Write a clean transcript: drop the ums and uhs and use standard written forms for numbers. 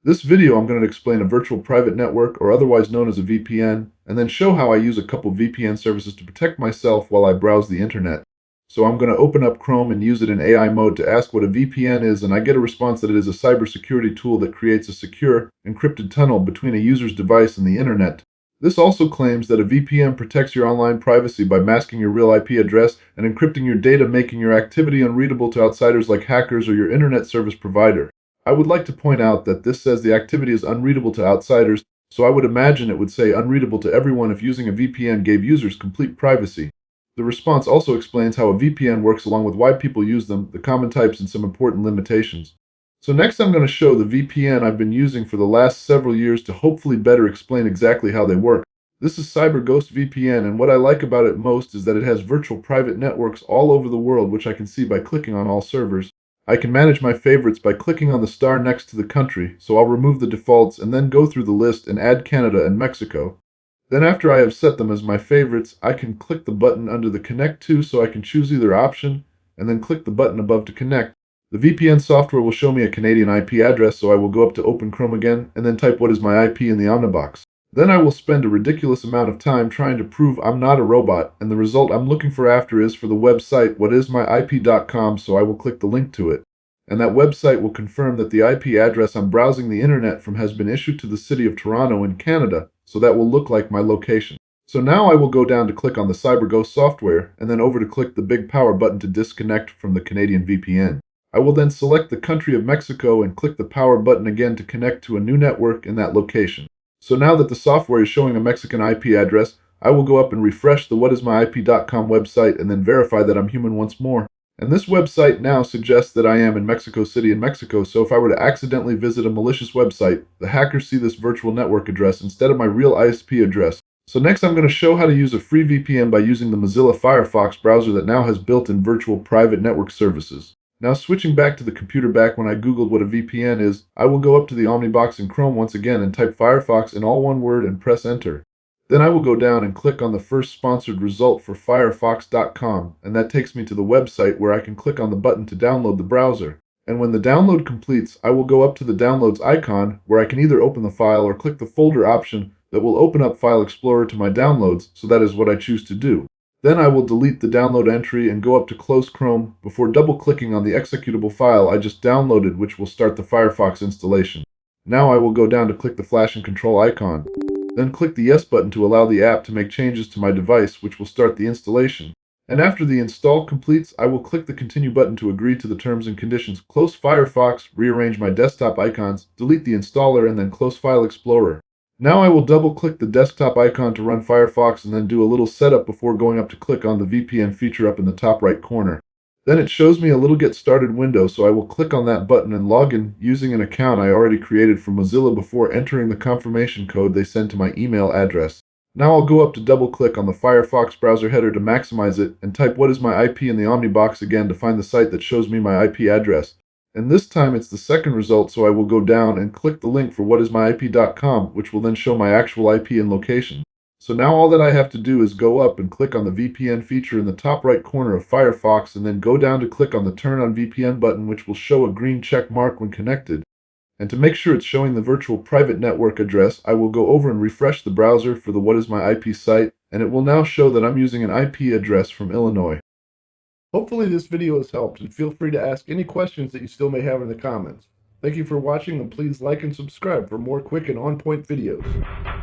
This video I'm going to explain a virtual private network, or otherwise known as a VPN, and then show how I use a couple VPN services to protect myself while I browse the internet. So I'm going to open up Chrome and use it in AI mode to ask what a VPN is, and I get a response that it is a cybersecurity tool that creates a secure, encrypted tunnel between a user's device and the internet. This also claims that a VPN protects your online privacy by masking your real IP address and encrypting your data, making your activity unreadable to outsiders like hackers or your internet service provider. I would like to point out that this says the activity is unreadable to outsiders, so I would imagine it would say unreadable to everyone if using a VPN gave users complete privacy. The response also explains how a VPN works along with why people use them, the common types, and some important limitations. So next I'm going to show the VPN I've been using for the last several years to hopefully better explain exactly how they work. This is CyberGhost VPN, and what I like about it most is that it has virtual private networks all over the world, which I can see by clicking on all servers. I can manage my favorites by clicking on the star next to the country, so I'll remove the defaults and then go through the list and add Canada and Mexico. Then after I have set them as my favorites, I can click the button under the Connect To so I can choose either option, and then click the button above to connect. The VPN software will show me a Canadian IP address, so I will go up to Open Chrome again, and then type what is my IP in the Omnibox. Then I will spend a ridiculous amount of time trying to prove I'm not a robot, and the result I'm looking for after is for the website whatismyip.com, so I will click the link to it. And that website will confirm that the IP address I'm browsing the internet from has been issued to the city of Toronto in Canada, so that will look like my location. So now I will go down to click on the CyberGhost software, and then over to click the big power button to disconnect from the Canadian VPN. I will then select the country of Mexico and click the power button again to connect to a new network in that location. So now that the software is showing a Mexican IP address, I will go up and refresh the whatismyip.com website and then verify that I'm human once more. And this website now suggests that I am in Mexico City in Mexico, so if I were to accidentally visit a malicious website, the hackers see this virtual network address instead of my real ISP address. So next I'm going to show how to use a free VPN by using the Mozilla Firefox browser that now has built-in virtual private network services. Now switching back to the computer back when I googled what a VPN is, I will go up to the Omnibox in Chrome once again and type Firefox in all one word and press enter. Then I will go down and click on the first sponsored result for Firefox.com, and that takes me to the website where I can click on the button to download the browser. And when the download completes, I will go up to the downloads icon where I can either open the file or click the folder option that will open up File Explorer to my downloads, so that is what I choose to do. Then I will delete the download entry and go up to Close Chrome before double-clicking on the executable file I just downloaded, which will start the Firefox installation. Now I will go down to click the flash and control icon. Then click the Yes button to allow the app to make changes to my device, which will start the installation. And after the install completes, I will click the Continue button to agree to the terms and conditions, close Firefox, rearrange my desktop icons, delete the installer, and then close File Explorer. Now I will double-click the desktop icon to run Firefox and then do a little setup before going up to click on the VPN feature up in the top right corner. Then it shows me a little Get Started window, so I will click on that button and log in using an account I already created for Mozilla before entering the confirmation code they send to my email address. Now I'll go up to double-click on the Firefox browser header to maximize it and type what is my IP in the Omnibox again to find the site that shows me my IP address. And this time it's the second result, so I will go down and click the link for whatismyip.com, which will then show my actual IP and location. So now all that I have to do is go up and click on the VPN feature in the top right corner of Firefox, and then go down to click on the Turn on VPN button, which will show a green check mark when connected. And to make sure it's showing the virtual private network address, I will go over and refresh the browser for the What Is My IP site, and it will now show that I'm using an IP address from Illinois. Hopefully this video has helped, and feel free to ask any questions that you still may have in the comments. Thank you for watching, and please like and subscribe for more quick and on-point videos.